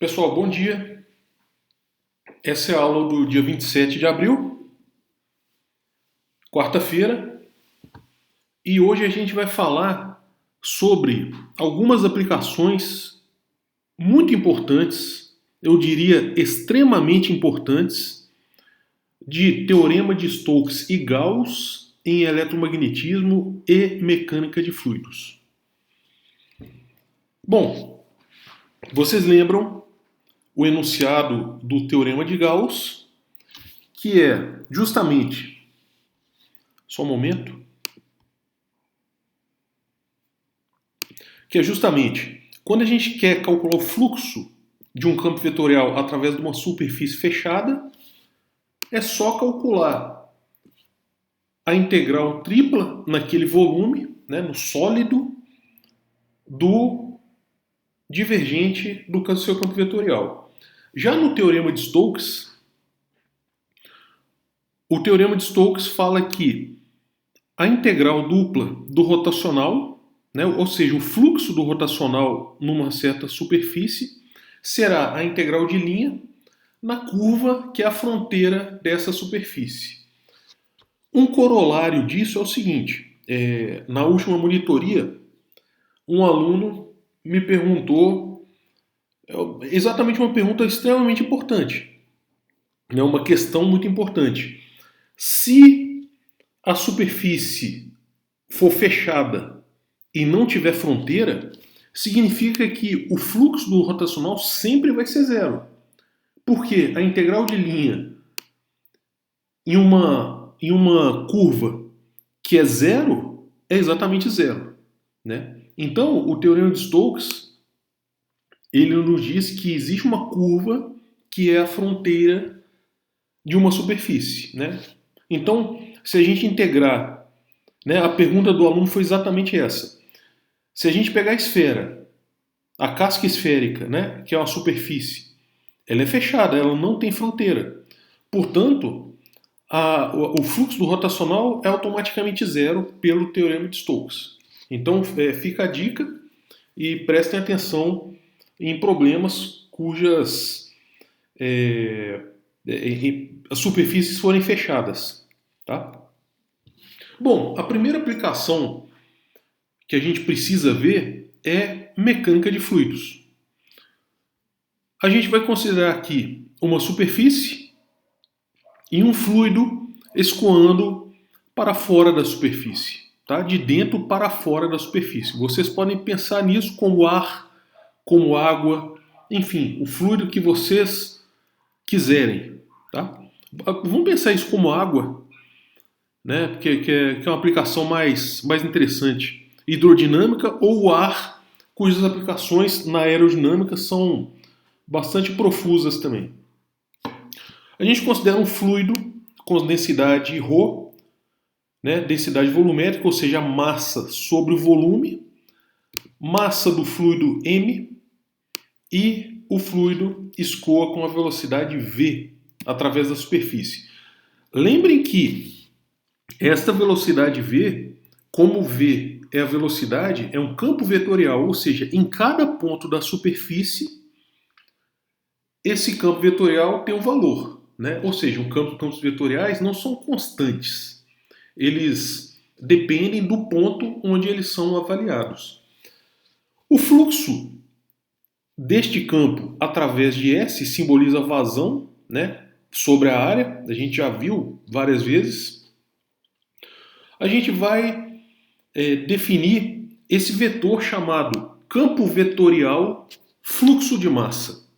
Pessoal, bom dia. Essa é a aula do dia 27 de abril, quarta-feira, e hoje a gente vai falar sobre algumas aplicações muito importantes, eu diria extremamente importantes, de teorema de Stokes e Gauss em eletromagnetismo e mecânica de fluidos. Bom, vocês lembram o enunciado do teorema de Gauss, que é justamente, só um momento, que é justamente quando a gente quer calcular o fluxo de um campo vetorial através de uma superfície fechada, é só calcular a integral tripla naquele volume, né, no sólido, do divergente do seu campo vetorial. Já no teorema de Stokes, o teorema de Stokes fala que a integral dupla do rotacional, né, ou seja, o fluxo do rotacional numa certa superfície, será a integral de linha na curva que é a fronteira dessa superfície. Um corolário disso é o seguinte: na última monitoria, um aluno me perguntou exatamente uma pergunta extremamente importante, né, uma questão muito importante. Se a superfície for fechada e não tiver fronteira, significa que o fluxo do rotacional sempre vai ser zero. Porque a integral de linha em uma curva que é zero é exatamente zero, né? Então, o teorema de Stokes ele nos diz que existe uma curva que é a fronteira de uma superfície, né? Então, se a gente integrar, né, a pergunta do aluno foi exatamente essa. Se a gente pegar a esfera, a casca esférica, né, que é uma superfície, ela é fechada, ela não tem fronteira. Portanto, o fluxo do rotacional é automaticamente zero pelo teorema de Stokes. Então, fica a dica e prestem atenção em problemas cujas as superfícies forem fechadas. Tá? Bom, a primeira aplicação que a gente precisa ver é mecânica de fluidos. A gente vai considerar aqui uma superfície e um fluido escoando para fora da superfície, tá? De dentro para fora da superfície. Vocês podem pensar nisso como ar, como água, enfim, o fluido que vocês quiserem. Tá? Vamos pensar isso como água, né? Que é uma aplicação mais interessante. Hidrodinâmica ou o ar, cujas aplicações na aerodinâmica são bastante profusas também. A gente considera um fluido com densidade ρ, né, densidade volumétrica, ou seja, a massa sobre o volume, massa do fluido m, e o fluido escoa com a velocidade v através da superfície. Lembrem que esta velocidade v, como v é a velocidade, é um campo vetorial, ou seja, em cada ponto da superfície, esse campo vetorial tem um valor. Né? Ou seja, campos vetoriais não são constantes. Eles dependem do ponto onde eles são avaliados. O fluxo deste campo através de S simboliza a vazão, né, sobre a área. A gente já viu várias vezes. A gente vai definir esse vetor chamado campo vetorial fluxo de massa,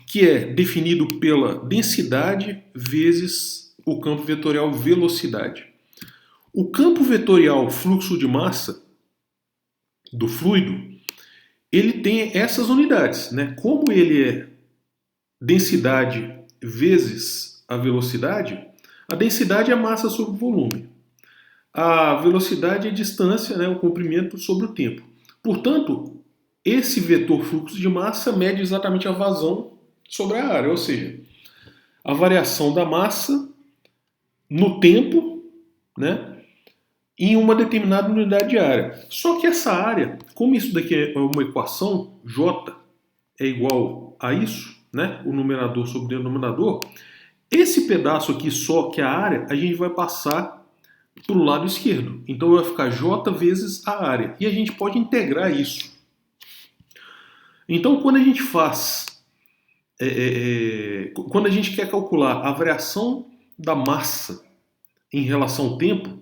que é definido pela densidade vezes o campo vetorial velocidade. O campo vetorial fluxo de massa do fluido, ele tem essas unidades, né? Como ele é densidade vezes a velocidade é a massa sobre o volume. A velocidade é a distância, né, o comprimento sobre o tempo. Portanto, esse vetor fluxo de massa mede exatamente a vazão sobre a área, ou seja, a variação da massa no tempo, né, em uma determinada unidade de área. Só que essa área, como isso daqui é uma equação, J, é igual a isso, né? O numerador sobre o denominador. Esse pedaço aqui só, que é a área, a gente vai passar para o lado esquerdo. Então vai ficar J vezes a área. E a gente pode integrar isso. Então quando a gente faz... quando a gente quer calcular a variação da massa em relação ao tempo,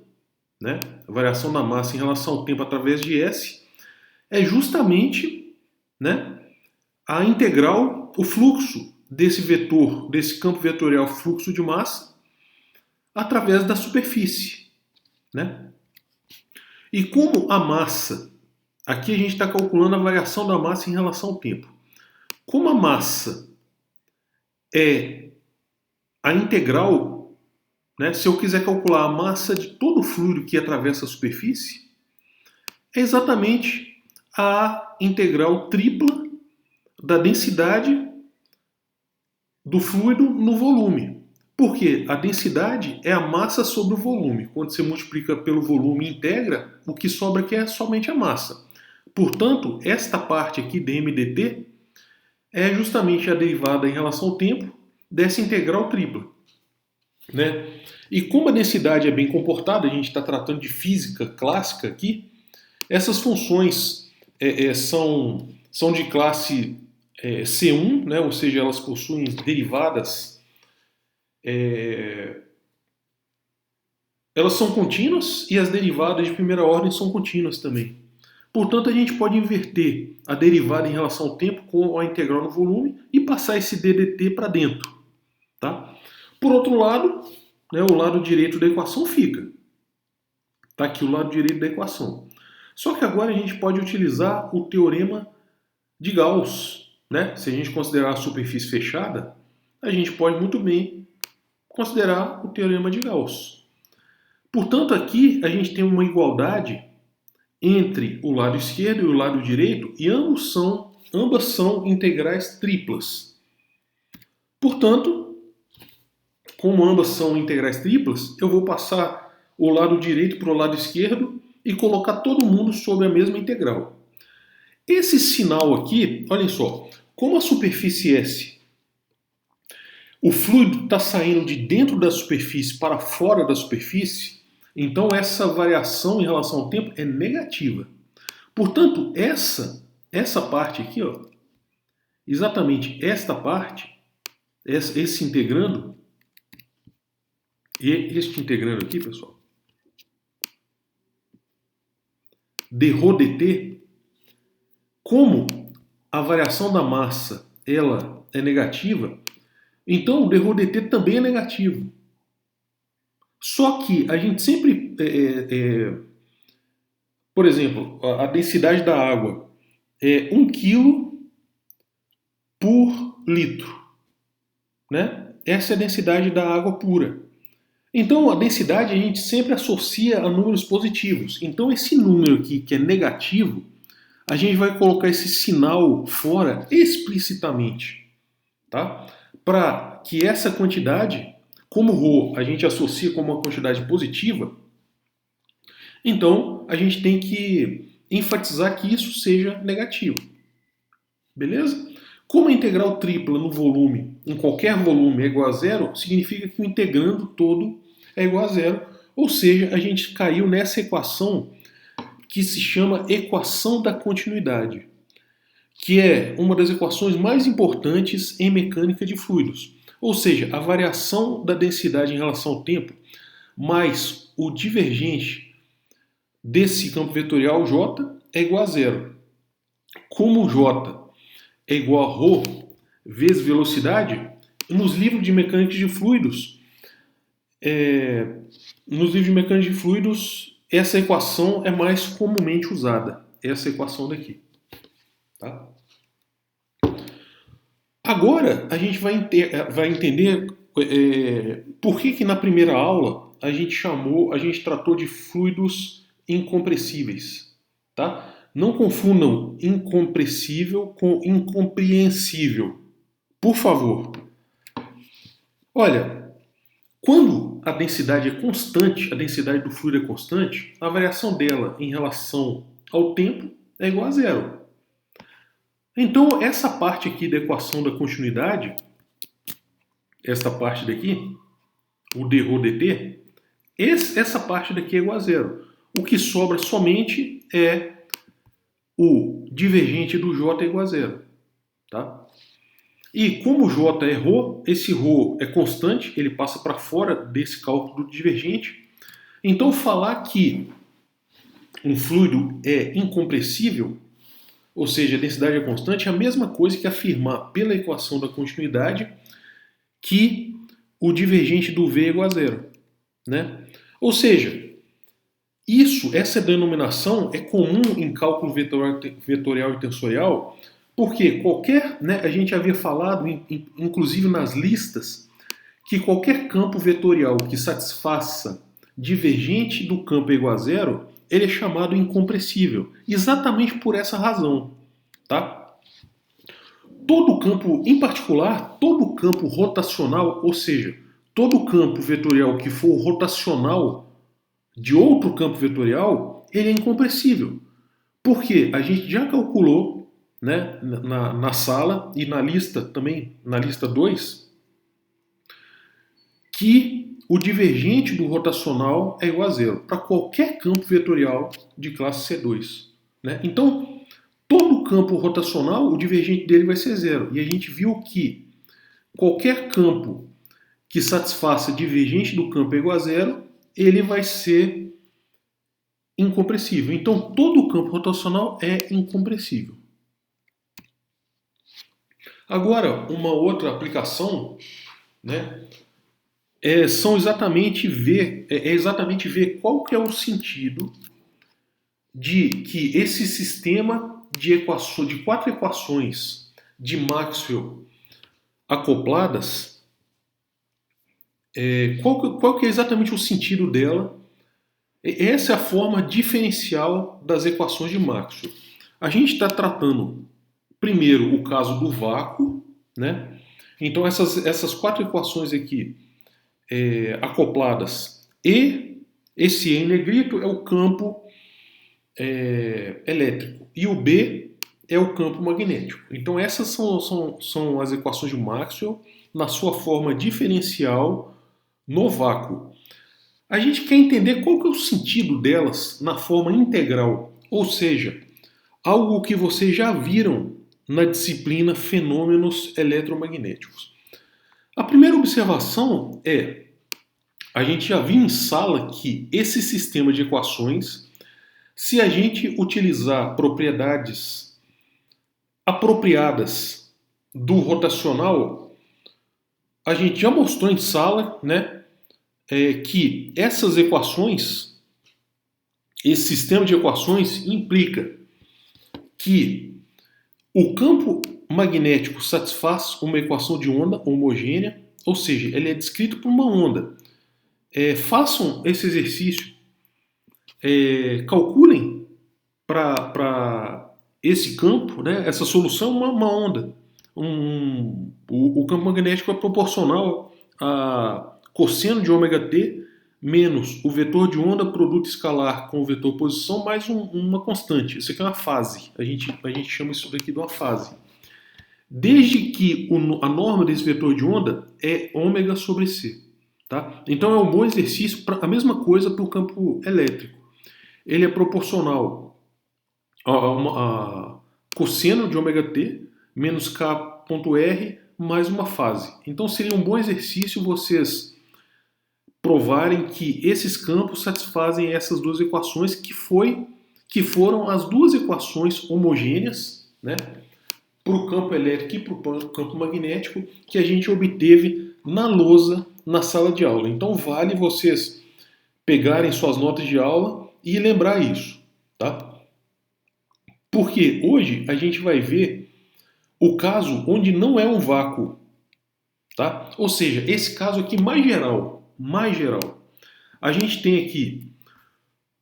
né? A variação da massa em relação ao tempo através de S, é justamente, né, a integral, o fluxo desse vetor, desse campo vetorial fluxo de massa, através da superfície, né? E como a massa, aqui a gente está calculando a variação da massa em relação ao tempo. Como a massa é a integral, né, se eu quiser calcular a massa de todo o fluido que atravessa a superfície, é exatamente a integral tripla da densidade do fluido no volume. Porque a densidade é a massa sobre o volume. Quando você multiplica pelo volume e integra, o que sobra aqui é somente a massa. Portanto, esta parte aqui, dm dt, é justamente a derivada em relação ao tempo dessa integral tripla, né? E como a densidade é bem comportada, a gente está tratando de física clássica aqui, essas funções são de classe C1, né? Ou seja, elas possuem derivadas, elas são contínuas e as derivadas de primeira ordem são contínuas também. Portanto, a gente pode inverter a derivada em relação ao tempo com a integral no volume e passar esse ddt para dentro. Tá? Por outro lado, né, o lado direito da equação fica. Está aqui o lado direito da equação. Só que agora a gente pode utilizar o teorema de Gauss. Né? Se a gente considerar a superfície fechada, a gente pode muito bem considerar o teorema de Gauss. Portanto, aqui a gente tem uma igualdade entre o lado esquerdo e o lado direito, e ambas são integrais triplas. Portanto, como ambas são integrais triplas, eu vou passar o lado direito para o lado esquerdo e colocar todo mundo sobre a mesma integral. Esse sinal aqui, olhem só, como a superfície S, o fluido está saindo de dentro da superfície para fora da superfície, então essa variação em relação ao tempo é negativa. Portanto, essa parte aqui, ó, exatamente esta parte, esse integrando, e este integrando aqui, pessoal, dρ dt, como a variação da massa ela é negativa, então o dρ dt também é negativo. Só que a gente sempre, por exemplo, a densidade da água é 1 kg por litro, né? Essa é a densidade da água pura. Então a densidade a gente sempre associa a números positivos. Então esse número aqui que é negativo, a gente vai colocar esse sinal fora explicitamente, tá? Para que essa quantidade, como ρ a gente associa como uma quantidade positiva, então a gente tem que enfatizar que isso seja negativo. Beleza? Como a integral tripla no volume, em qualquer volume, é igual a zero, significa que o integrando todo é igual a zero. Ou seja, a gente caiu nessa equação que se chama equação da continuidade, que é uma das equações mais importantes em mecânica de fluidos. Ou seja, a variação da densidade em relação ao tempo mais o divergente desse campo vetorial J é igual a zero. Como J é igual a ρ vezes velocidade, nos livros de mecânica de fluidos, essa equação é mais comumente usada. Essa equação daqui. Tá? Agora a gente vai entender por que na primeira aula a gente tratou de fluidos incompressíveis. Tá? Não confundam incompressível com incompreensível. Por favor. Olha, quando a densidade é constante, a densidade do fluido é constante, a variação dela em relação ao tempo é igual a zero. Então, essa parte aqui da equação da continuidade, esta parte daqui, o d rho dt, essa parte daqui é igual a zero. O que sobra somente é o divergente do J é igual a zero. Tá? E como J é ρ, esse ρ é constante, ele passa para fora desse cálculo do divergente. Então, falar que um fluido é incompressível, ou seja, a densidade é constante, é a mesma coisa que afirmar pela equação da continuidade que o divergente do V é igual a zero. Né? Ou seja, essa denominação é comum em cálculo vetorial e tensorial, porque a gente havia falado, inclusive nas listas, que qualquer campo vetorial que satisfaça divergente do campo igual a zero, ele é chamado incompressível, exatamente por essa razão. Tá? Todo campo, em particular, todo campo rotacional, ou seja, todo campo vetorial que for rotacional de outro campo vetorial, ele é incompressível. Porque a gente já calculou, né, na sala e na lista também, na lista 2, que o divergente do rotacional é igual a zero para qualquer campo vetorial de classe C2. Né? Então, todo campo rotacional, o divergente dele vai ser zero. E a gente viu que qualquer campo que satisfaça divergente do campo é igual a zero, ele vai ser incompressível. Então, todo o campo rotacional é incompressível. Agora, uma outra aplicação, né, é exatamente ver qual que é o sentido de que esse sistema de 4 equações de Maxwell acopladas, qual que é exatamente o sentido dela. Essa é a forma diferencial das equações de Maxwell. A gente está tratando primeiro o caso do vácuo, né? Então essas 4 equações aqui acopladas, e esse E em negrito é o campo elétrico e o B é o campo magnético. Então essas são as equações de Maxwell na sua forma diferencial no vácuo. A gente quer entender qual que é o sentido delas na forma integral, ou seja, algo que vocês já viram na disciplina Fenômenos Eletromagnéticos. A primeira observação a gente já viu em sala que esse sistema de equações, se a gente utilizar propriedades apropriadas do rotacional, a gente já mostrou em sala, né, que essas equações, esse sistema de equações implica que o campo magnético satisfaz uma equação de onda homogênea, ou seja, ele é descrito por uma onda. Façam esse exercício, calculem para esse campo, né, essa solução, uma onda. O campo magnético é proporcional a cosseno de ômega t menos o vetor de onda produto escalar com o vetor posição mais uma constante. Isso aqui é uma fase. A gente chama isso daqui de uma fase. Desde que a norma desse vetor de onda é ômega sobre c. Tá? Então é um bom exercício, a mesma coisa para o campo elétrico. Ele é proporcional a cosseno de ômega t menos k.r mais uma fase. Então seria um bom exercício vocês provarem que esses campos satisfazem essas duas equações que foram as duas equações homogêneas, né, para o campo elétrico e para o campo magnético que a gente obteve na lousa na sala de aula. Então vale vocês pegarem suas notas de aula e lembrar isso, tá? Porque hoje a gente vai ver o caso onde não é um vácuo, tá? Ou seja, esse caso aqui mais geral. A gente tem aqui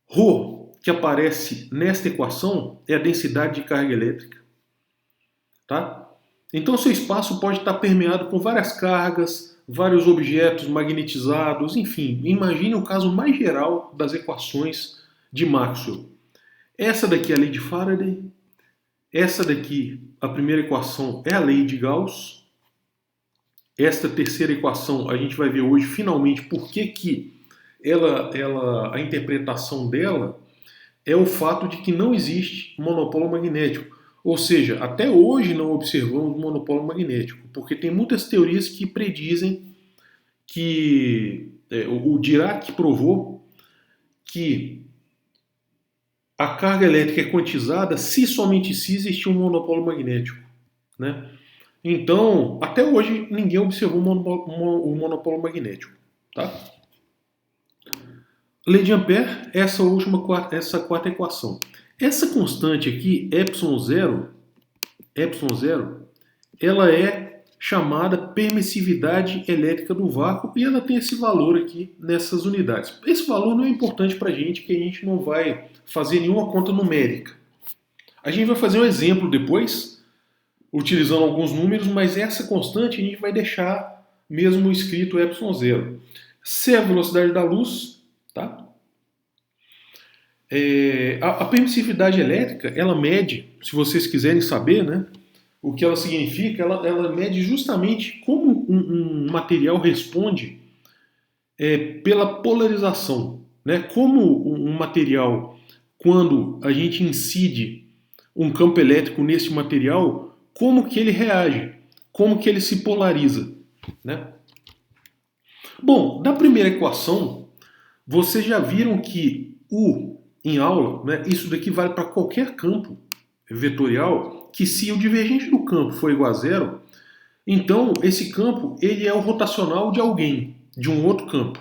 ρ, que aparece nesta equação, é a densidade de carga elétrica. Tá? Então seu espaço pode estar permeado com várias cargas, vários objetos magnetizados, enfim, imagine o caso mais geral das equações de Maxwell. Essa daqui é a lei de Faraday, Essa daqui, a primeira equação, é a lei de Gauss. Esta terceira equação, a gente vai ver hoje, finalmente, por que a interpretação dela é o fato de que não existe monopólio magnético. Ou seja, até hoje não observamos monopólio magnético, porque tem muitas teorias que predizem que o Dirac provou que a carga elétrica é quantizada se existe um monopólio magnético, né? Então, até hoje ninguém observou o monopólio magnético, tá? Lei de Ampère, essa quarta equação. Essa constante aqui, epsilon zero, ela é chamada permissividade elétrica do vácuo e ela tem esse valor aqui nessas unidades. Esse valor não é importante para a gente, que a gente não vai fazer nenhuma conta numérica. A gente vai fazer um exemplo depois, utilizando alguns números, mas essa constante a gente vai deixar mesmo escrito epsilon zero. C é a velocidade da luz, tá? A permissividade elétrica, ela mede, se vocês quiserem saber, né, o que ela significa, ela mede justamente como um material responde pela polarização, né? Como um material, quando a gente incide um campo elétrico nesse material, como que ele reage, como que ele se polariza, né? Bom, da primeira equação, vocês já viram que em aula, né, isso daqui vale para qualquer campo vetorial, que se o divergente do campo for igual a zero, então esse campo ele é o rotacional de alguém, de um outro campo.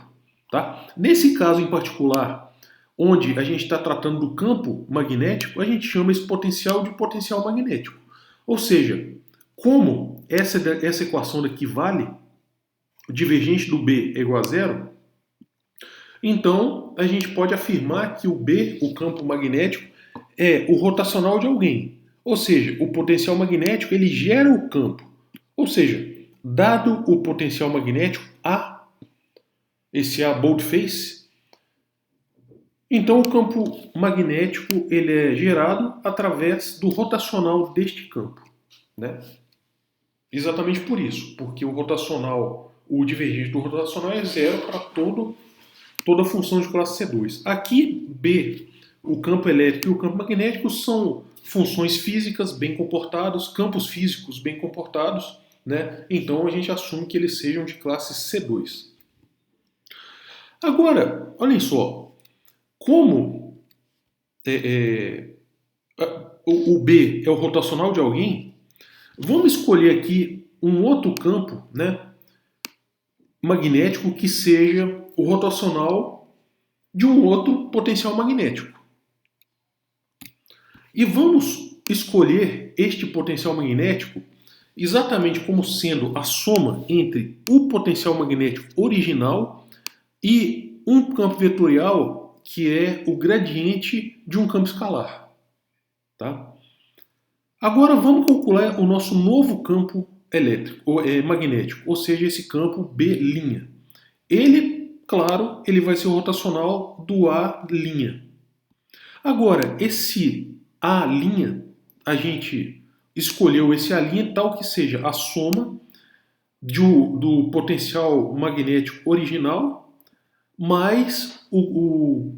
Tá? Nesse caso em particular, onde a gente está tratando do campo magnético, a gente chama esse potencial de potencial magnético. Ou seja, como essa equação daqui vale, o divergente do B é igual a zero, então a gente pode afirmar que o B, o campo magnético, é o rotacional de alguém. Ou seja, o potencial magnético ele gera o campo. Ou seja, dado o potencial magnético A, esse A boldface, então o campo magnético ele é gerado através do rotacional deste campo, né? Exatamente por isso, porque o rotacional, o divergente do rotacional é zero para toda função de classe C2. Aqui, B, o campo elétrico e o campo magnético são funções físicas bem comportadas, campos físicos bem comportados, né? Então a gente assume que eles sejam de classe C2. Agora, olhem só, como o B é o rotacional de alguém, vamos escolher aqui um outro campo, né, magnético que seja o rotacional de um outro potencial magnético. E vamos escolher este potencial magnético exatamente como sendo a soma entre o potencial magnético original e um campo vetorial que é o gradiente de um campo escalar. Tá? Agora vamos calcular o nosso novo campo elétrico, magnético, ou seja, esse campo B'. Ele, claro, ele vai ser o rotacional do A'. Agora, esse A', a gente escolheu esse A' tal que seja a soma do potencial magnético original mais o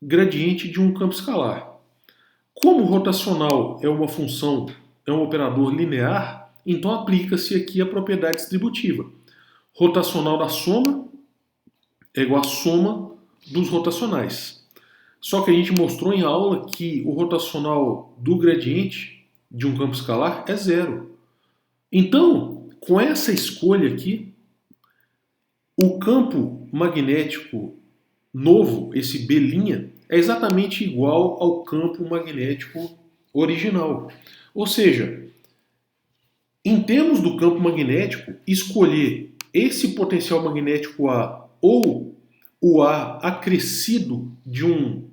gradiente de um campo escalar. Como o rotacional é uma função, é um operador linear, então aplica-se aqui a propriedade distributiva. Rotacional da soma é igual à soma dos rotacionais. Só que a gente mostrou em aula que o rotacional do gradiente de um campo escalar é zero. Então, com essa escolha aqui, o campo magnético novo, esse B', é exatamente igual ao campo magnético original. Ou seja, em termos do campo magnético, escolher esse potencial magnético A ou o A acrescido de um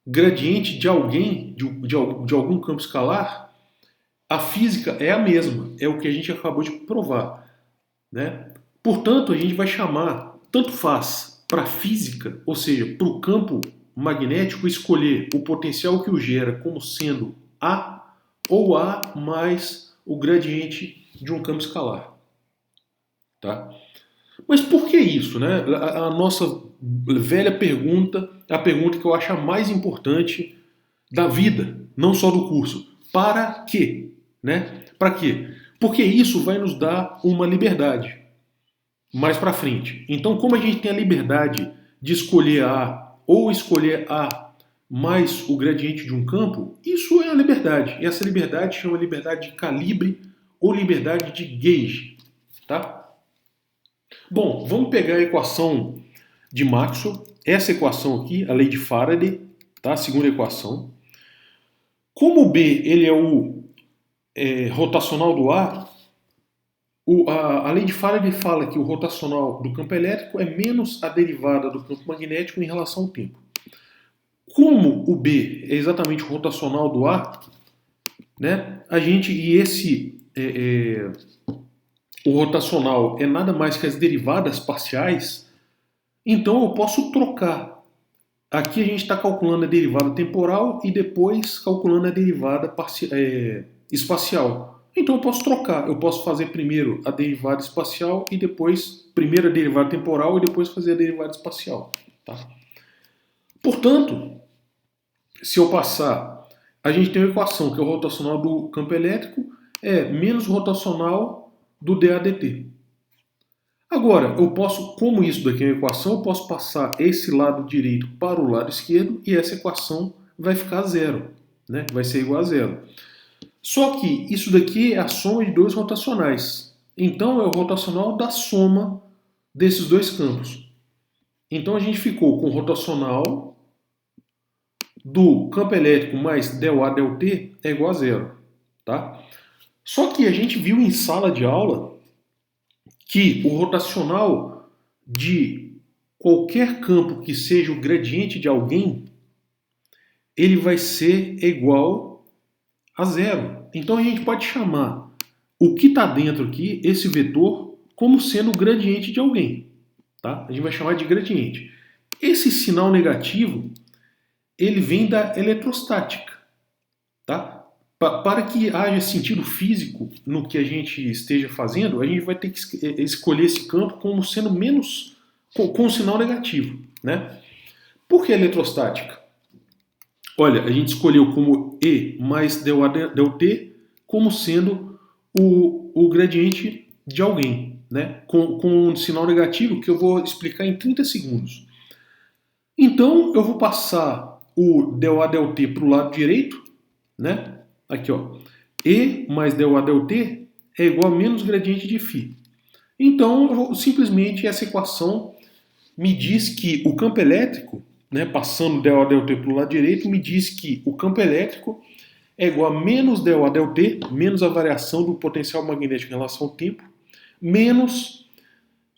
gradiente de alguém, de algum campo escalar, a física é a mesma, é o que a gente acabou de provar, né? Portanto, a gente vai chamar, tanto faz para a física, ou seja, para o campo magnético, escolher o potencial que o gera como sendo A ou A mais o gradiente de um campo escalar. Tá? Mas por que isso? Né? A nossa velha pergunta, a pergunta que eu acho a mais importante da vida, não só do curso. Para quê? Né? Para quê? Porque isso vai nos dar uma liberdade mais para frente. Então, como a gente tem a liberdade de escolher A ou escolher A mais o gradiente de um campo, isso é a liberdade. E essa liberdade chama liberdade de calibre ou liberdade de gauge. Tá? Bom, vamos pegar a equação de Maxwell, essa equação aqui, a lei de Faraday, tá? A segunda equação. Como o B ele é o rotacional do A, a lei de Faraday fala que o rotacional do campo elétrico é menos a derivada do campo magnético em relação ao tempo. Como o B é exatamente o rotacional do A, né, o rotacional é nada mais que as derivadas parciais, então eu posso trocar. Aqui a gente está calculando a derivada temporal e depois calculando a derivada espacial. Então eu posso trocar. Eu posso fazer primeiro a derivada espacial e depois, primeiro a derivada temporal e depois fazer a derivada espacial. Tá? Portanto, se eu passar, a gente tem uma equação que é o rotacional do campo elétrico é menos o rotacional do dAdt. Agora, eu posso, como isso daqui é uma equação, eu posso passar esse lado direito para o lado esquerdo e essa equação vai ficar zero, né? Vai ser igual a zero. Só que isso daqui é a soma de dois rotacionais. Então é o rotacional da soma desses dois campos. Então a gente ficou com o rotacional do campo elétrico mais del A del T é igual a zero. Tá? Só que a gente viu em sala de aula que o rotacional de qualquer campo que seja o gradiente de alguém, ele vai ser igual a zero. Então a gente pode chamar o que está dentro aqui, esse vetor, como sendo o gradiente de alguém. Tá? A gente vai chamar de gradiente. Esse sinal negativo, ele vem da eletrostática. Tá? Para que haja sentido físico no que a gente esteja fazendo, a gente vai ter que escolher esse campo como sendo menos com um sinal negativo. Né? Por que eletrostática? Olha, a gente escolheu como E mais del A del T como sendo o gradiente de alguém, né? Com um sinal negativo que eu vou explicar em 30 segundos. Então eu vou passar o del A del T para o lado direito, né? Aqui, ó. E mais del A del T é igual a menos gradiente de φ. Então, simplesmente essa equação me diz que o campo elétrico, né, passando del A del T para o lado direito, me diz que o campo elétrico é igual a menos del A del T, menos a variação do potencial magnético em relação ao tempo, menos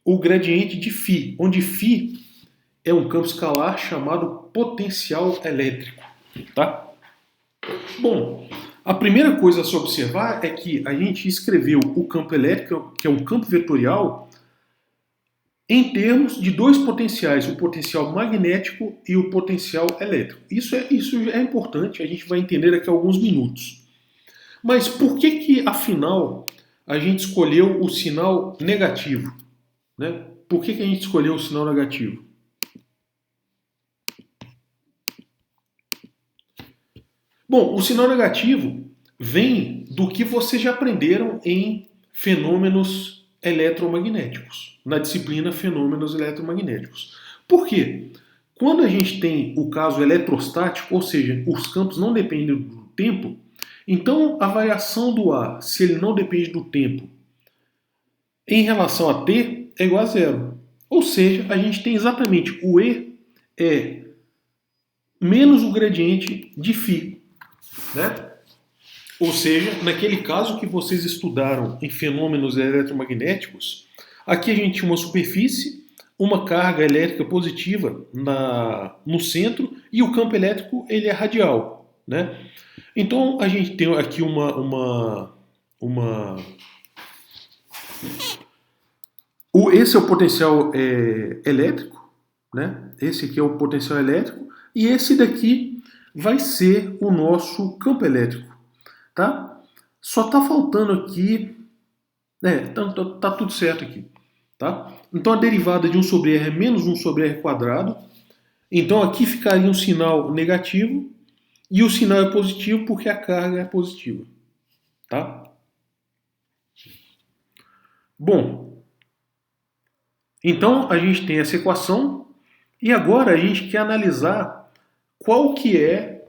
o gradiente de φ, onde φ é um campo escalar chamado potencial elétrico. Tá? Bom, a primeira coisa a se observar é que a gente escreveu o campo elétrico, que é um campo vetorial, em termos de dois potenciais, o potencial magnético e o potencial elétrico. Isso é importante, a gente vai entender daqui a alguns minutos. Mas por que afinal, a gente escolheu o sinal negativo? Né? Por que a gente escolheu o sinal negativo? Bom, o sinal negativo vem do que vocês já aprenderam em fenômenos eletromagnéticos, na disciplina Fenômenos Eletromagnéticos. Por quê? Quando a gente tem o caso eletrostático, ou seja, os campos não dependem do tempo, então a variação do A, se ele não depende do tempo, em relação a T, é igual a zero. Ou seja, a gente tem exatamente o E é menos o gradiente de φ. Né? Ou seja, naquele caso que vocês estudaram em fenômenos eletromagnéticos, aqui a gente tinha uma superfície, uma carga elétrica positiva no centro e o campo elétrico ele é radial. Né? Então a gente tem aqui esse é o potencial elétrico, né? Esse aqui é o potencial elétrico e esse daqui vai ser o nosso campo elétrico. tá? Só está faltando aqui... tá tudo certo aqui. Tá? Então a derivada de 1 sobre r é menos 1 sobre r quadrado. Então aqui ficaria um sinal negativo e o sinal é positivo porque a carga é positiva. Tá? Bom, então a gente tem essa equação e agora a gente quer analisar qual que é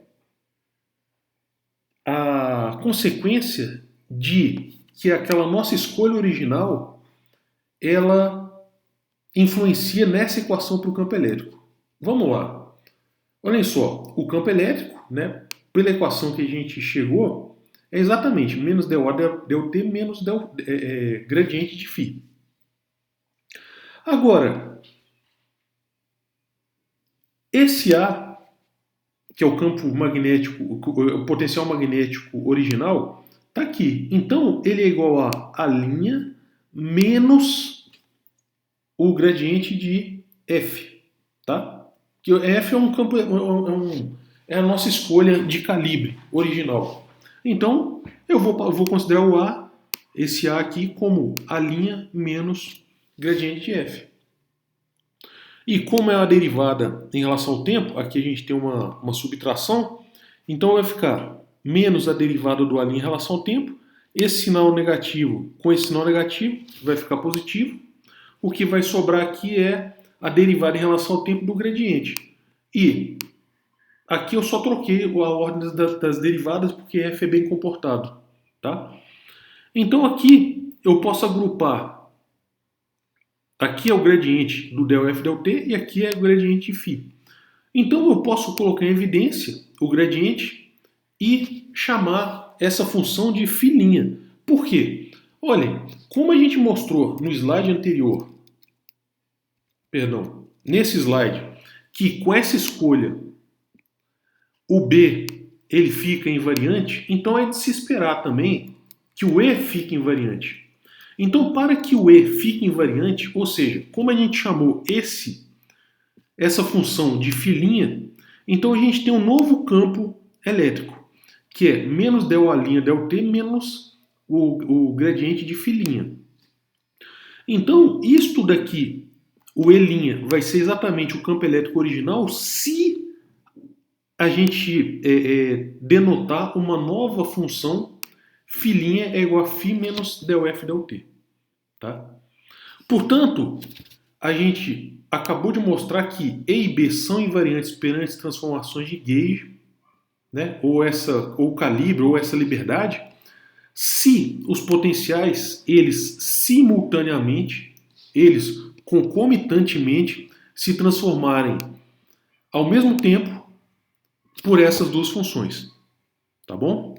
a consequência de que aquela nossa escolha original ela influencia nessa equação para o campo elétrico. Vamos lá. Olhem só, o campo elétrico, né, pela equação que a gente chegou, é exatamente menos deu t menos gradiente de φ. Agora, esse A, que é o campo magnético, o potencial magnético original, está aqui. Então, ele é igual a linha menos o gradiente de F, tá? Que F é um campo, é a nossa escolha de calibre original. Então, eu vou considerar o A, esse A aqui, como a linha menos gradiente de F. E como é uma derivada em relação ao tempo, aqui a gente tem uma subtração, então vai ficar menos a derivada do A' em relação ao tempo, esse sinal negativo com esse sinal negativo vai ficar positivo, o que vai sobrar aqui é a derivada em relação ao tempo do gradiente. E aqui eu só troquei a ordem das derivadas porque f é bem comportado. Tá? Então aqui eu posso agrupar. Aqui é o gradiente do ΔF ΔT e aqui é o gradiente de φ. Então eu posso colocar em evidência o gradiente e chamar essa função de φ'. Por quê? Olhem, como a gente mostrou no slide anterior, nesse slide, que com essa escolha o B ele fica invariante, então é de se esperar também que o E fique invariante. Então, para que o E fique invariante, ou seja, como a gente chamou essa função de φ', então a gente tem um novo campo elétrico, que é menos ΔA' ΔT menos o gradiente de φ'. Então, isto daqui, o E' vai ser exatamente o campo elétrico original se a gente denotar uma nova função φ' é igual a φ menos ΔF ΔT. Tá? Portanto, a gente acabou de mostrar que E e B são invariantes perante transformações de gauge, né? ou calibre, ou essa liberdade, se os potenciais, eles simultaneamente, eles concomitantemente, se transformarem ao mesmo tempo por essas duas funções. Tá bom?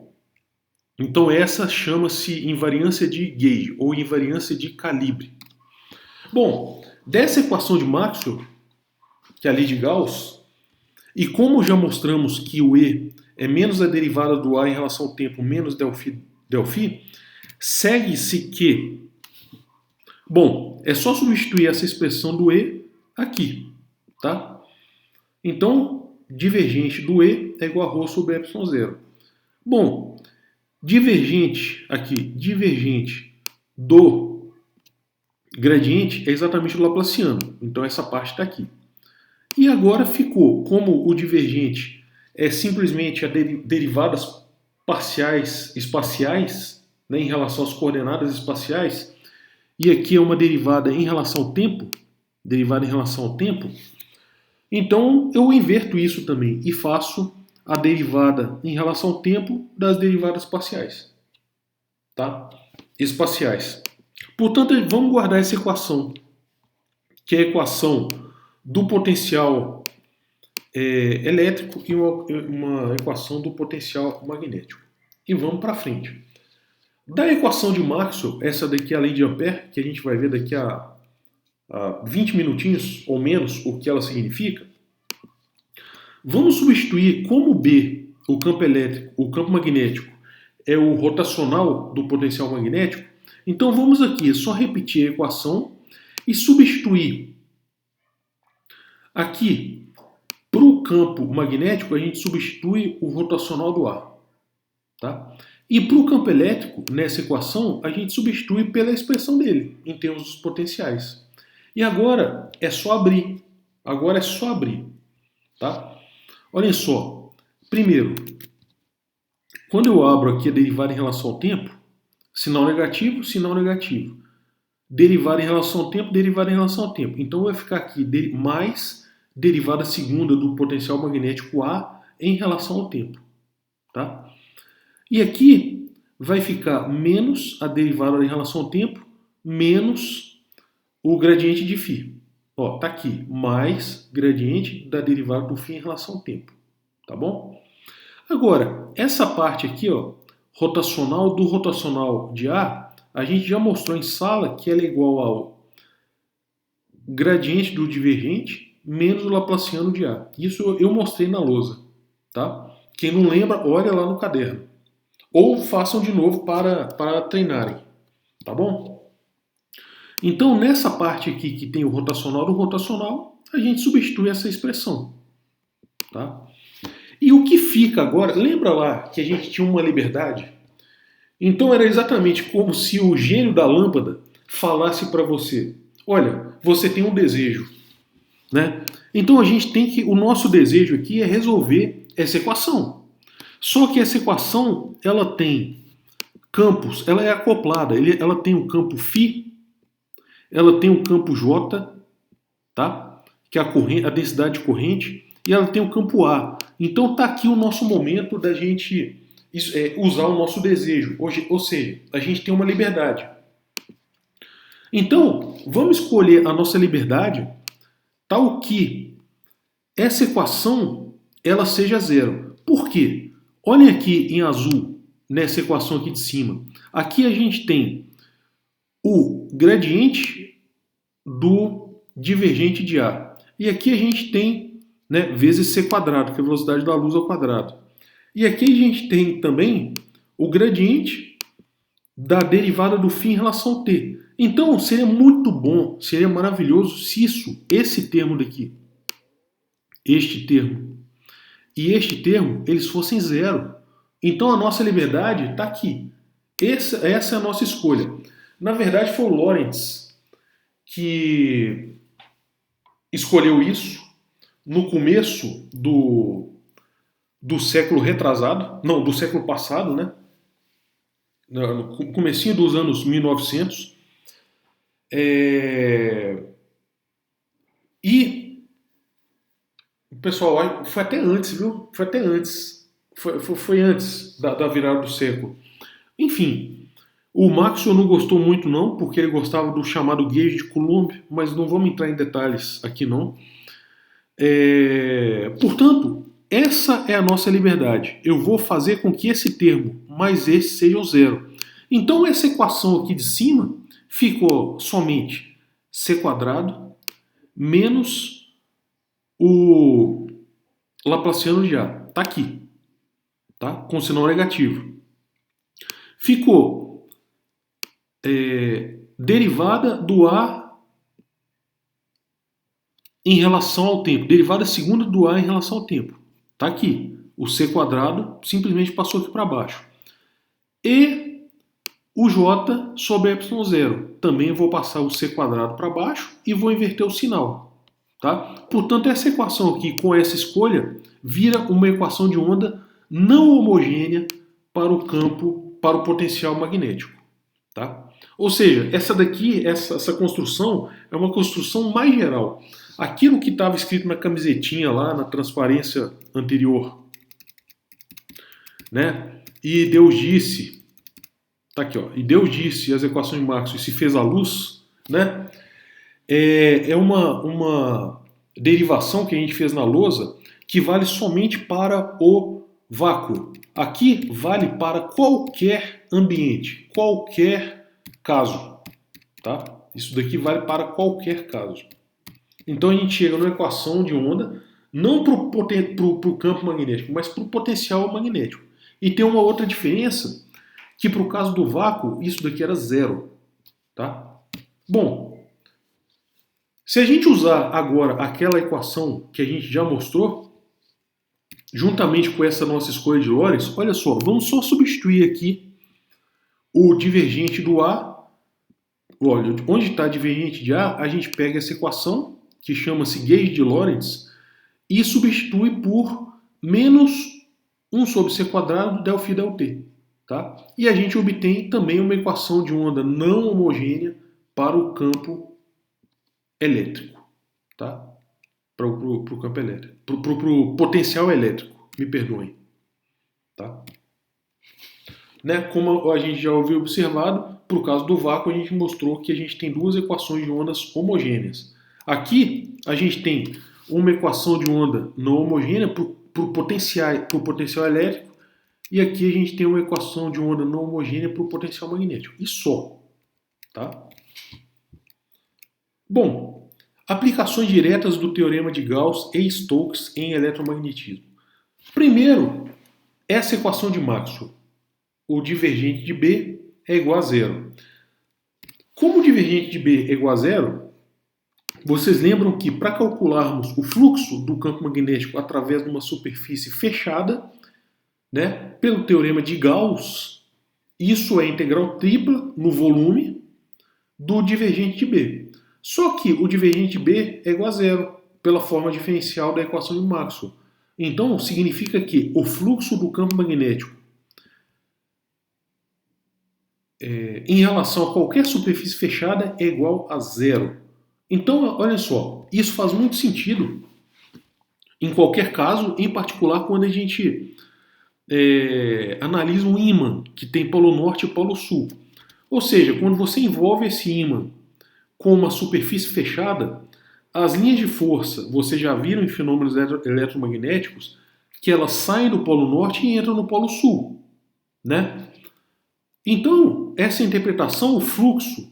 Então essa chama-se invariância de gauge, ou invariância de calibre. Bom, dessa equação de Maxwell, que é a lei de Gauss, e como já mostramos que o E é menos a derivada do A em relação ao tempo menos ΔΦ, segue-se que, bom, é só substituir essa expressão do E aqui, tá? Então, divergente do E é igual a ρ sobre ε0. Bom, divergente aqui, divergente do gradiente é exatamente o laplaciano. Então essa parte está aqui. E agora ficou, como o divergente é simplesmente a derivadas parciais espaciais, né, em relação às coordenadas espaciais, e aqui é uma derivada em relação ao tempo, então eu inverto isso também e faço a derivada em relação ao tempo das derivadas parciais, tá? Espaciais. Portanto, vamos guardar essa equação, que é a equação do potencial elétrico e uma equação do potencial magnético. E vamos para frente. Da equação de Maxwell, essa daqui é a lei de Ampère, que a gente vai ver daqui a 20 minutinhos ou menos o que ela significa, vamos substituir como B, o campo elétrico, o campo magnético, é o rotacional do potencial magnético. Então vamos aqui só repetir a equação e substituir. Aqui, para o campo magnético, a gente substitui o rotacional do ar. Tá? E para o campo elétrico, nessa equação, a gente substitui pela expressão dele, em termos dos potenciais. E agora é só abrir. Agora é só abrir. Tá? Olhem só. Primeiro, quando eu abro aqui a derivada em relação ao tempo, sinal negativo, sinal negativo. Derivada em relação ao tempo, derivada em relação ao tempo. Então vai ficar aqui mais derivada segunda do potencial magnético A em relação ao tempo. Tá? E aqui vai ficar menos a derivada em relação ao tempo, menos o gradiente de φ. Ó, tá aqui, mais gradiente da derivada do φ em relação ao tempo. Tá bom? Agora, essa parte aqui, ó, rotacional do rotacional de a gente já mostrou em sala que ela é igual ao gradiente do divergente menos o laplaciano de A. Isso eu mostrei na lousa. Tá? Quem não lembra, olha lá no caderno. Ou façam de novo para treinarem. Tá bom? Então, nessa parte aqui que tem o rotacional do rotacional, a gente substitui essa expressão. Tá? E o que fica agora, lembra lá que a gente tinha uma liberdade? Então era exatamente como se o gênio da lâmpada falasse para você: olha, você tem um desejo, né? Então a gente tem que, o nosso desejo aqui é resolver essa equação. Só que essa equação, ela tem campos, ela é acoplada, ela tem um campo φ, ela tem um campo J, tá? Que é a densidade de corrente, e ela tem o campo A. Então está aqui o nosso momento da gente usar o nosso desejo. Ou seja, a gente tem uma liberdade. Então, vamos escolher a nossa liberdade tal que essa equação ela seja zero. Por quê? Olhem aqui em azul, nessa equação aqui de cima. Aqui a gente tem o gradiente do divergente de A. E aqui a gente tem, né, vezes c quadrado, que é a velocidade da luz ao quadrado. E aqui a gente tem também o gradiente da derivada do φ em relação ao t. Então seria muito bom, seria maravilhoso se esse termo daqui, este termo e este termo, eles fossem zero. Então a nossa liberdade está aqui. Essa é a nossa escolha. Na verdade foi o Lorentz que escolheu isso no começo do século retrasado, não, do século passado, né? No comecinho dos anos 1900. E, pessoal, foi até antes, viu? Foi até antes. Foi antes da virada do século. Enfim, o Maxwell não gostou muito não, porque ele gostava do chamado gauge de Coulomb, mas não vamos entrar em detalhes aqui não. Portanto, essa é a nossa liberdade. Eu vou fazer com que esse termo mais esse sejam zero. Então essa equação aqui de cima ficou somente c quadrado menos o laplaciano de A. Está aqui, tá? Com sinal negativo. Ficou derivada do A em relação ao tempo. Derivada segunda do A em relação ao tempo. Está aqui. O c quadrado simplesmente passou aqui para baixo. E o J sobre ε0. Também vou passar o c quadrado para baixo e vou inverter o sinal. Tá? Portanto, essa equação aqui, com essa escolha, vira uma equação de onda não homogênea para o campo, para o potencial magnético. Tá? Ou seja, essa daqui, essa construção é uma construção mais geral. Aquilo que estava escrito na camisetinha lá, na transparência anterior, né? E Deus disse, tá aqui, ó, e Deus disse as equações de Maxwell e se fez a luz, né? É uma derivação que a gente fez na lousa que vale somente para o vácuo. Aqui vale para qualquer ambiente, qualquer caso, tá? Isso daqui vale para qualquer caso. Então a gente chega numa equação de onda, não para o campo magnético, mas para o potencial magnético. E tem uma outra diferença, que para o caso do vácuo, isso daqui era zero. Tá? Bom, se a gente usar agora aquela equação que a gente já mostrou, juntamente com essa nossa escolha de Lorentz, olha só, vamos só substituir aqui o divergente do A. Olha, onde está divergente de A, a gente pega essa equação, que chama-se gauge de Lorentz, e substitui por menos 1 sobre c quadrado del φ del t. Tá? E a gente obtém também uma equação de onda não homogênea para o campo elétrico. Tá? Para o campo elétrico. Para o potencial elétrico, me perdoem. Tá? Né? Como a gente já ouviu observado, por causa do vácuo, a gente mostrou que a gente tem duas equações de ondas homogêneas. Aqui, a gente tem uma equação de onda não homogênea para o potencial elétrico, e aqui a gente tem uma equação de onda não homogênea para o potencial magnético. E só. Tá? Bom, aplicações diretas do teorema de Gauss e Stokes em eletromagnetismo. Primeiro, essa equação de Maxwell. O divergente de B é igual a zero. Como o divergente de B é igual a zero, vocês lembram que para calcularmos o fluxo do campo magnético através de uma superfície fechada, né, pelo teorema de Gauss, isso é integral tripla no volume do divergente de B. Só que o divergente de B é igual a zero, pela forma diferencial da equação de Maxwell. Então, significa que o fluxo do campo magnético em relação a qualquer superfície fechada é igual a zero. Então, olha só, isso faz muito sentido em qualquer caso, em particular quando a gente analisa um ímã que tem polo norte e polo sul. Ou seja, quando você envolve esse ímã com uma superfície fechada, as linhas de força, vocês já viram em fenômenos eletromagnéticos, que elas saem do polo norte e entram no polo sul, né? Então, essa interpretação, o fluxo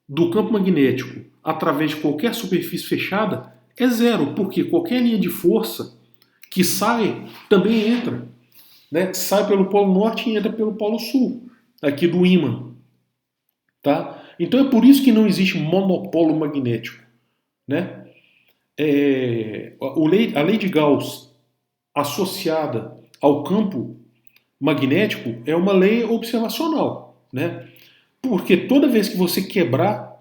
do campo magnético através de qualquer superfície fechada é zero, porque qualquer linha de força que sai também entra. Né? Sai pelo polo norte e entra pelo polo sul, aqui do ímã. Tá? Então é por isso que não existe monopolo magnético. Né? A lei de Gauss associada ao campo magnético é uma lei observacional, né? Porque toda vez que você quebrar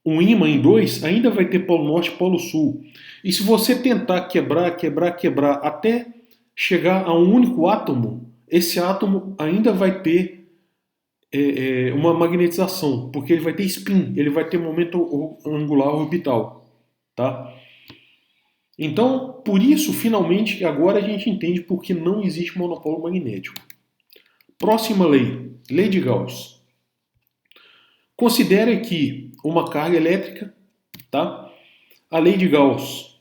um ímã em dois, ainda vai ter polo norte e polo sul. E se você tentar quebrar até chegar a um único átomo, esse átomo ainda vai ter uma magnetização, porque ele vai ter spin, ele vai ter momento angular orbital, tá? Então, por isso, finalmente, agora a gente entende por que não existe monopolo magnético. Próxima lei, lei de Gauss. Considere aqui uma carga elétrica, tá? A lei de Gauss,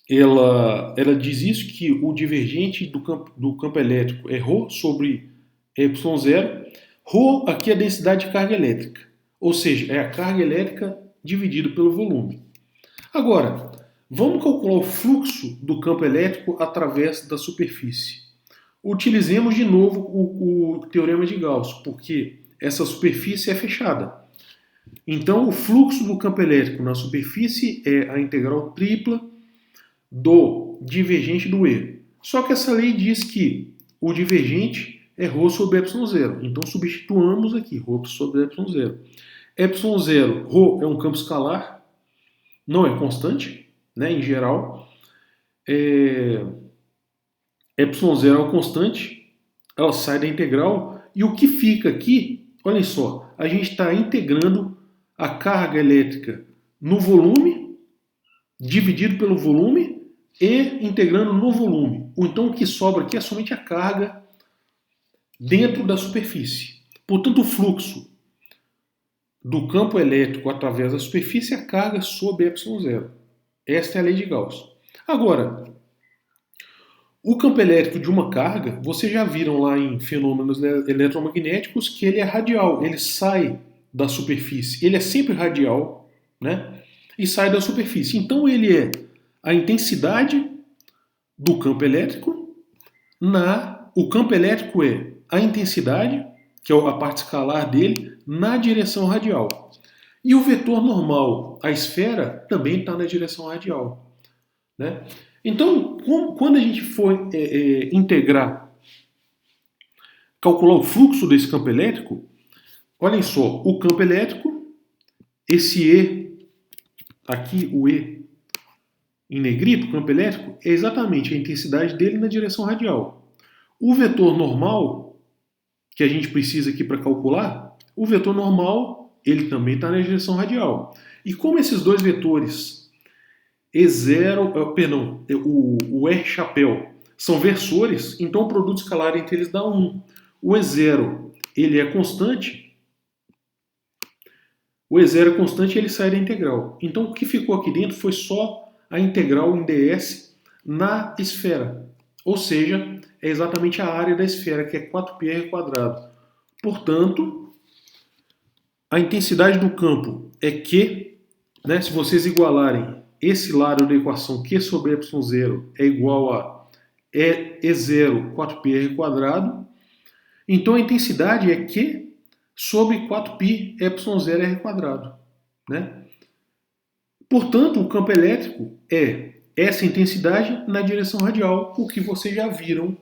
ela diz isso, que o divergente do campo elétrico é ρ sobre ε0. ρ aqui é a densidade de carga elétrica, ou seja, é a carga elétrica dividida pelo volume. Agora, vamos calcular o fluxo do campo elétrico através da superfície. Utilizemos de novo o teorema de Gauss, porque essa superfície é fechada. Então, o fluxo do campo elétrico na superfície é a integral tripla do divergente do E. Só que essa lei diz que o divergente é ρ sobre ε0. Então, substituamos aqui, ρ sobre ε0. ε0, ρ é um campo escalar, não é constante, né, em geral. ε0 é uma constante, ela sai da integral, e o que fica aqui, olhem só, a gente está integrando a carga elétrica no volume, dividido pelo volume, e integrando no volume. Então o que sobra aqui é somente a carga dentro da superfície. Portanto, o fluxo do campo elétrico através da superfície é a carga sobre ε0. Esta é a lei de Gauss. Agora, o campo elétrico de uma carga, vocês já viram lá em fenômenos eletromagnéticos que ele é radial, ele sai da superfície, ele é sempre radial, né? E sai da superfície. Então ele é a intensidade do campo elétrico o campo elétrico é a intensidade, que é a parte escalar dele, na direção radial. E o vetor normal, a esfera, também está na direção radial, né? Então, quando a gente for integrar, calcular o fluxo desse campo elétrico, olhem só, o campo elétrico, esse E, aqui o E em negrito, o campo elétrico, é exatamente a intensidade dele na direção radial. O vetor normal, que a gente precisa aqui para calcular, o vetor normal, ele também está na direção radial. E como esses dois vetores, E0, perdão, o R chapéu, são versores, então o produto escalar entre eles dá 1. O E0, ele é constante, o E0 é constante e ele sai da integral. Então o que ficou aqui dentro foi só a integral em ds na esfera. Ou seja, é exatamente a área da esfera, que é 4πr². Portanto, a intensidade do campo é Q, né, se vocês igualarem esse lado da equação Q sobre ε0 é igual a E0 4πr², então a intensidade é Q sobre 4πε0r². Né? Portanto, o campo elétrico é essa intensidade na direção radial, o que vocês já viram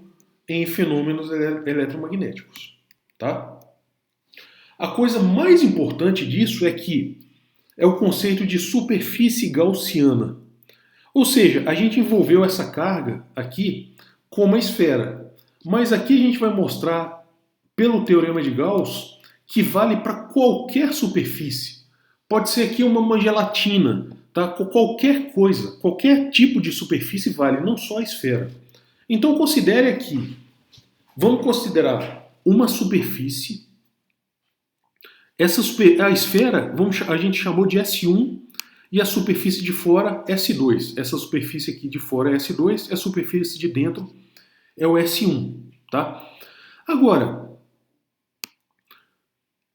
em fenômenos eletromagnéticos. Tá? A coisa mais importante disso é que é o conceito de superfície gaussiana. Ou seja, a gente envolveu essa carga aqui com uma esfera. Mas aqui a gente vai mostrar, pelo teorema de Gauss, que vale para qualquer superfície. Pode ser aqui uma gelatina, tá? Qualquer coisa, qualquer tipo de superfície vale, não só a esfera. Então considere aqui, vamos considerar uma superfície. A esfera a gente chamou de S1 e a superfície de fora S2. Essa superfície aqui de fora é S2 e a superfície de dentro é o S1. Tá? Agora,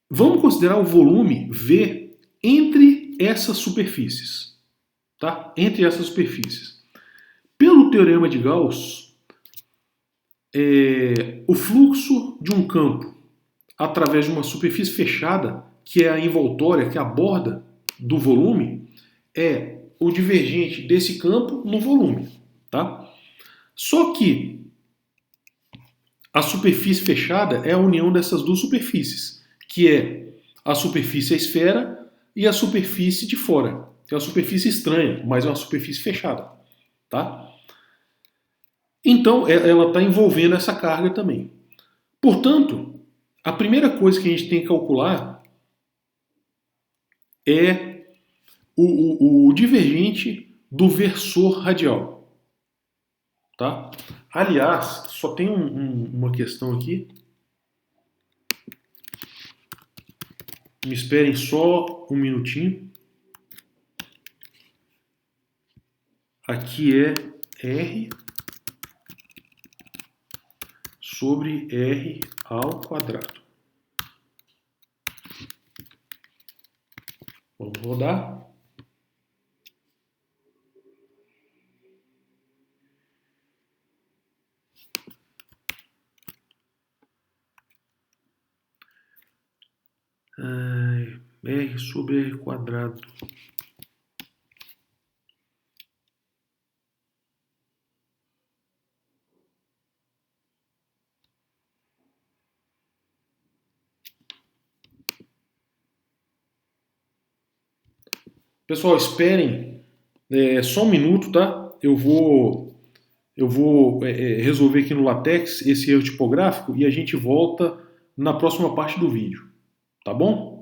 vamos considerar o volume V entre essas superfícies. Tá? Entre essas superfícies. Pelo teorema de Gauss, o fluxo de um campo através de uma superfície fechada, que é a envoltória, que é a borda do volume, é o divergente desse campo no volume. Tá? Só que a superfície fechada é a união dessas duas superfícies, que é a superfície a esfera e a superfície de fora. É uma superfície estranha, mas é uma superfície fechada. Tá? Então, ela está envolvendo essa carga também. Portanto, a primeira coisa que a gente tem que calcular é o divergente do versor radial. Tá? Aliás, só tem uma questão aqui. Me esperem só um minutinho. Aqui é R sobre R ao quadrado. Vamos rodar. R sobre R quadrado. Pessoal, esperem só um minuto, tá? Eu vou resolver aqui no LaTeX esse erro tipográfico e a gente volta na próxima parte do vídeo, tá bom?